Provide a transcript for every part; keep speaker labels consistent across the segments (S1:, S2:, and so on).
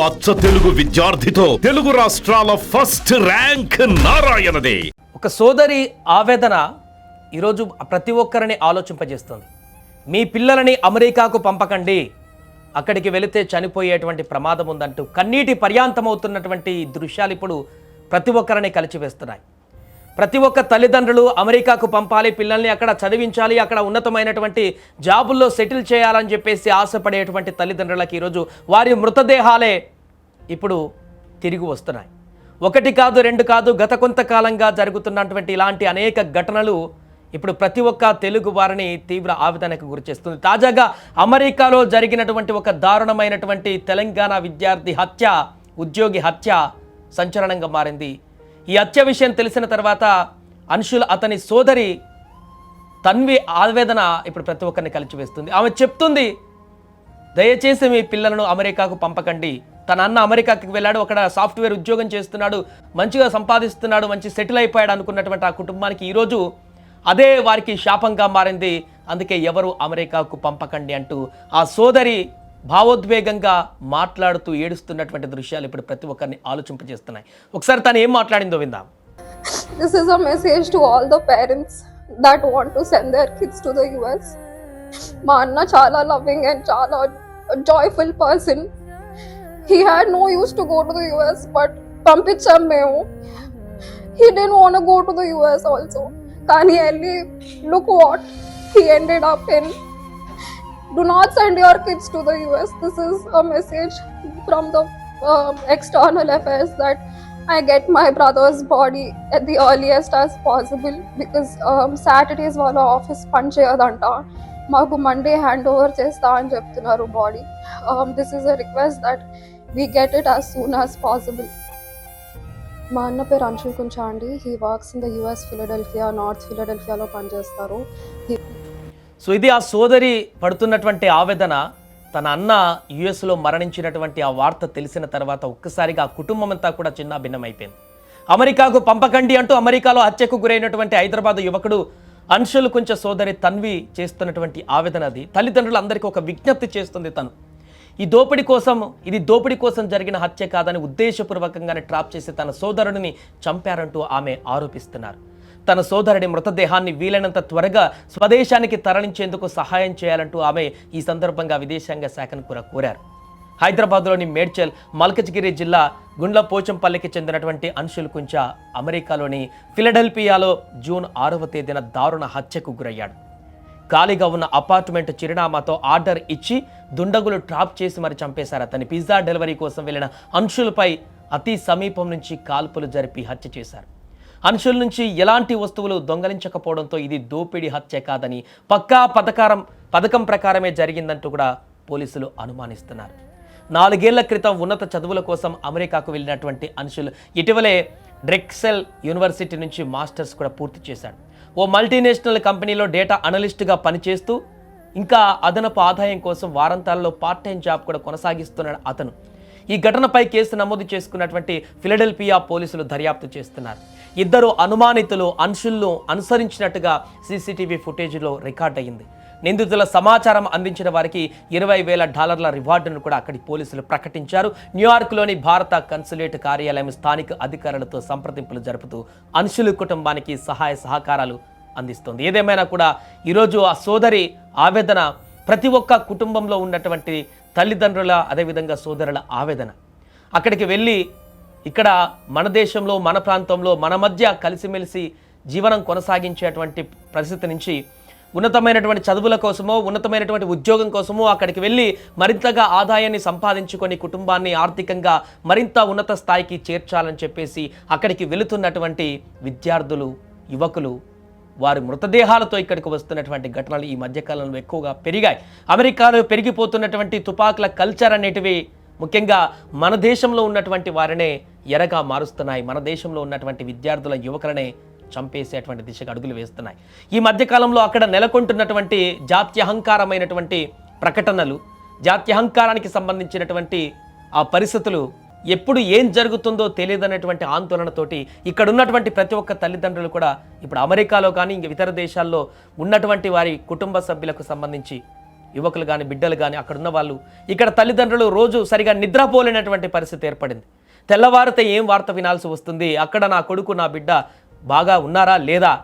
S1: అచ్చ తెలుగు విద్యార్థితో తెలుగు రాష్ట్రాల first rank నారాయణదే.
S2: ఒక సోదరి ఆవేదన ఈరోజు ప్రతి ఒక్కరిని ఆలోచింపజేస్తుంది. మీ పిల్లలని అమెరికాకు పంపకండి, అక్కడికి వెళితే చనిపోయేటువంటి ప్రమాదం ఉందంటూ కన్నీటి పర్యాంతమవుతున్నటువంటి దృశ్యాలు ఇప్పుడు ప్రతి ఒక్కరిని కలిచివేస్తున్నాయి. ప్రతి ఒక్క తల్లిదండ్రులు అమెరికాకు పంపాలి, పిల్లల్ని అక్కడ చదివించాలి, అక్కడ ఉన్నతమైనటువంటి జాబుల్లో సెటిల్ చేయాలని చెప్పేసి ఆశపడేటువంటి తల్లిదండ్రులకు ఈరోజు వారి మృతదేహాలే ఇప్పుడు తిరిగి వస్తున్నాయి. ఒకటి కాదు, రెండు కాదు, గత కొంతకాలంగా జరుగుతున్నటువంటి ఇలాంటి అనేక ఘటనలు ఇప్పుడు ప్రతి ఒక్క తెలుగు వారిని తీవ్ర ఆవేదనకు గురిచేస్తుంది. తాజాగా అమెరికాలో జరిగినటువంటి ఒక దారుణమైనటువంటి తెలంగాణ విద్యార్థి హత్య, ఉద్యోగి హత్య సంచలనంగా మారింది. ఈ హత్య విషయం తెలిసిన తర్వాత అన్షుల్ అతని సోదరి తన్వి ఆవేదన ఇప్పుడు ప్రతి ఒక్కరిని కలిచివేస్తుంది. ఆమె చెప్తుంది, దయచేసి మీ పిల్లలను అమెరికాకు పంపకండి. తన అన్న అమెరికాకి వెళ్ళాడు, అక్కడ సాఫ్ట్వేర్ ఉద్యోగం చేస్తున్నాడు, మంచిగా సంపాదిస్తున్నాడు, మంచి సెటిల్ అయిపోయాడు అనుకున్నటువంటి ఆ కుటుంబానికి ఈరోజు అదే వారికి శాపంగా మారింది. అందుకే ఎవరు అమెరికాకు పంపకండి అంటూ ఆ సోదరి భావోద్వేగంగా మాట్లాడుతూ ఏడుస్తున్నటువంటి దృశ్యాలు ఇప్పుడు ప్రతి ఒక్కరిని ఆలోచింపజేస్తున్నాయి. ఒకసారి తను ఏం మాట్లాడిందో విందాం.
S3: This is a message to all the parents that want to send their kids to the US. మా అన్న చాలా loving and చాలా joyful person. He had no use to go to the US, but పంపించాం మేము. He didn't want to go to the US also. కానీ వెళ్ళి look what he ended up in. Do not send your kids to the US. This is a message from the external affairs that I get my brother's body at the earliest as possible because Saturdays వాళ్ళ office పని చేయదంట. మాకు Monday hand over చేస్తా అని చెప్తున్నారు బాడీ. This is a request that we get it as soon as possible. మా అన్న పేరు అన్షుల్ కుంచా అండి. He works in the US Philadelphia, north ఫిలడెల్ఫియాలో పనిచేస్తారు.
S2: సో ఇది ఆ సోదరి పడుతున్నటువంటి ఆవేదన. తన అన్న యుఎస్లో మరణించినటువంటి ఆ వార్త తెలిసిన తర్వాత ఒక్కసారిగా ఆ కుటుంబం అంతా కూడా చిన్న భిన్నమైపోయింది. అమెరికాకు పంపకండి అంటూ అమెరికాలో హత్యకు గురైనటువంటి హైదరాబాద్ యువకుడు అన్షుల్ కుంచ సోదరి తన్వి చేస్తున్నటువంటి ఆవేదన అది. తల్లిదండ్రులందరికీ ఒక విజ్ఞప్తి చేస్తుంది. తను ఇది దోపిడీ కోసం జరిగిన హత్య కాదని ఉద్దేశపూర్వకంగానే ట్రాప్ చేసి తన సోదరుడిని చంపారంటూ ఆమె ఆరోపిస్తున్నారు. తన సోదరుడి మృతదేహాన్ని వీలైనంత త్వరగా స్వదేశానికి తరలించేందుకు సహాయం చేయాలంటూ ఆమె ఈ సందర్భంగా విదేశాంగ శాఖను కూడా కోరారు. హైదరాబాద్లోని మేడ్చల్, మల్కజ్గిరి జిల్లా గుండ్లపోచంపల్లికి చెందినటువంటి అన్షుల్ కుంచా అమెరికాలోని ఫిలడెల్ఫియాలో జూన్ 6వ తేదీన దారుణ హత్యకు గురయ్యాడు. ఖాళీగా ఉన్న అపార్ట్మెంట్ చిరునామాతో ఆర్డర్ ఇచ్చి దుండగులు ట్రాప్ చేసి మరి చంపేశారు. అతని పిజ్జా డెలివరీ కోసం వెళ్ళిన అన్షుల్పై అతి సమీపం నుంచి కాల్పులు జరిపి హత్య చేశారు. అన్షుల్ నుంచి ఎలాంటి వస్తువులు దొంగలించకపోవడంతో ఇది దోపిడీ హత్య కాదని పక్కా పథకం ప్రకారమే జరిగిందంటూ కూడా పోలీసులు అనుమానిస్తున్నారు. 4 ఏళ్ల క్రితం ఉన్నత చదువుల కోసం అమెరికాకు వెళ్ళినటువంటి అన్షుల్ ఇటీవలే డ్రెక్సెల్ యూనివర్సిటీ నుంచి మాస్టర్స్ కూడా పూర్తి చేశాడు. ఓ మల్టీనేషనల్ కంపెనీలో డేటా అనలిస్ట్గా పనిచేస్తూ ఇంకా అదనపు ఆదాయం కోసం వారాంతాల్లో పార్ట్ టైం జాబ్ కూడా కొనసాగిస్తున్నాడు అతను. ఈ ఘటనపై కేసు నమోదు చేసుకున్నటువంటి ఫిలడెల్ఫియా పోలీసులు దర్యాప్తు చేస్తున్నారు. ఇద్దరు అనుమానితులు అన్షుల్ను అనుసరించినట్టుగా సీసీటీవీ ఫుటేజ్లో రికార్డ్ అయ్యింది. నిందితుల సమాచారం అందించిన వారికి $20,000 రివార్డును కూడా అక్కడి పోలీసులు ప్రకటించారు. న్యూయార్క్లోని భారత కన్సులేట్ కార్యాలయం స్థానిక అధికారులతో సంప్రదింపులు జరుపుతూ అన్షుల్ కుటుంబానికి సహాయ సహకారాలు అందిస్తోంది. ఏదేమైనా కూడా ఈరోజు ఆ సోదరి ఆవేదన ప్రతి ఒక్క కుటుంబంలో ఉన్నటువంటి తల్లిదండ్రుల, అదేవిధంగా సోదరుల ఆవేదన. అక్కడికి వెళ్ళి ఇక్కడ మన దేశంలో, మన ప్రాంతంలో, మన మధ్య కలిసిమెలిసి జీవనం కొనసాగించేటువంటి పరిస్థితి నుంచి ఉన్నతమైనటువంటి చదువుల కోసమో, ఉన్నతమైనటువంటి ఉద్యోగం కోసమో అక్కడికి వెళ్ళి మరింతగా ఆదాయాన్ని సంపాదించుకొని కుటుంబాన్ని ఆర్థికంగా మరింత ఉన్నత స్థాయికి చేర్చాలని చెప్పేసి అక్కడికి వెళుతున్నటువంటి విద్యార్థులు, యువకులు వారి మృతదేహాలతో ఇక్కడికి వస్తున్నటువంటి ఘటనలు ఈ మధ్యకాలంలో ఎక్కువగా పెరిగాయి. అమెరికాలో పెరిగిపోతున్నటువంటి తుపాకుల కల్చర్ అనేటివి ముఖ్యంగా మన దేశంలో ఉన్నటువంటి వారినే ఎరగా మారుస్తున్నాయి. మన దేశంలో ఉన్నటువంటి విద్యార్థుల, యువకులనే చంపేసేటువంటి దిశగా అడుగులు వేస్తున్నాయి. ఈ మధ్యకాలంలో అక్కడ నెలకొంటున్నటువంటి జాత్యహంకారమైనటువంటి ప్రకటనలు, జాత్యహంకారానికి సంబంధించినటువంటి ఆ పరిస్థితులు ఎప్పుడు ఏం జరుగుతుందో తెలియదనేటువంటి ఆందోళనతోటి ఇక్కడ ఉన్నటువంటి ప్రతి ఒక్క తల్లిదండ్రులు కూడా ఇప్పుడు అమెరికాలో కానీ ఇంక ఇతర దేశాల్లో ఉన్నటువంటి వారి కుటుంబ సభ్యులకు సంబంధించి యువకులు కానీ బిడ్డలు కానీ అక్కడ ఉన్న వాళ్ళు ఇక్కడ తల్లిదండ్రులు రోజు సరిగా నిద్రపోలేనటువంటి పరిస్థితి ఏర్పడింది. తెల్లవారితే ఏం వార్త వినాల్సి వస్తుంది, అక్కడ నా కొడుకు నా బిడ్డ బాగా ఉన్నారా లేదా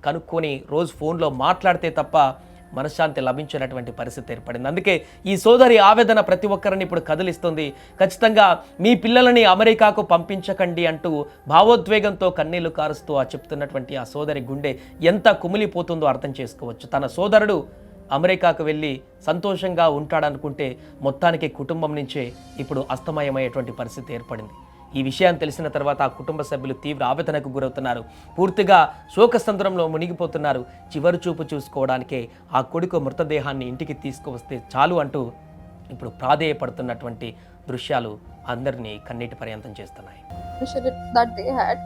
S2: కనుక్కొని రోజు ఫోన్లో మాట్లాడితే తప్ప మనశ్శాంతి లభించినటువంటి పరిస్థితి ఏర్పడింది. అందుకే ఈ సోదరి ఆవేదన ప్రతి ఒక్కరిని ఇప్పుడు కదిలిస్తుంది. ఖచ్చితంగా మీ పిల్లలని అమెరికాకు పంపించకండి అంటూ భావోద్వేగంతో కన్నీళ్లు కారుస్తూ చెప్తున్నటువంటి ఆ సోదరి గుండె ఎంత కుమిలిపోతుందో అర్థం చేసుకోవచ్చు. తన సోదరుడు అమెరికాకు వెళ్ళి సంతోషంగా ఉంటాడనుకుంటే మొత్తానికి కుటుంబం నుంచే ఇప్పుడు అస్తమయమయ్యేటువంటి పరిస్థితి ఏర్పడింది. ఈ విషయాన్ని తెలిసిన తర్వాత ఆ కుటుంబ సభ్యులు తీవ్ర ఆవేదనకు గురవుతున్నారు. పూర్తిగా శోకసంద్రంలో మునిగిపోతున్నారు. చివరి చూపు చూసుకోవడానికే ఆ కొడుకు మృతదేహాన్ని ఇంటికి తీసుకువస్తే చాలు అంటూ ఇప్పుడు ప్రాధేయపడుతున్నటువంటి దృశ్యాలు అందరినీ కన్నీటి పర్యంతం చేస్తున్నాయి.
S3: that they had.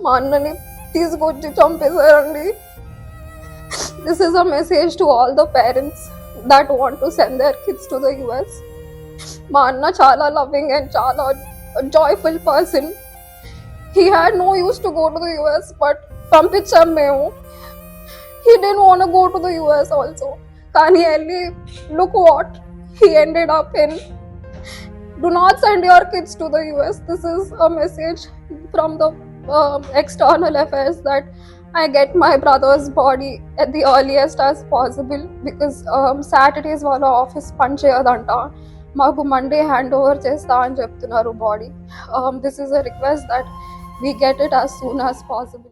S3: మా అన్నని తీసుకొచ్చి చంపేశారండి. This is a message to all the parents that want to send their kids to the US. మా అన్న చాలా loving and చాలా joyful person. He had no use to go to the US, but పంపించాం మేము. He didn't want to go to the US also. కానీ వెళ్ళి look what he ended up in. Do not send your kids to the US. This is a message from the external affairs that I get my brother's body at the earliest as possible because Saturdays వాళ్ళ office పని చేయదంట. మాకు Monday hand over చేస్తా అని చెప్తున్నారు body. This is a request that we get it as soon as possible.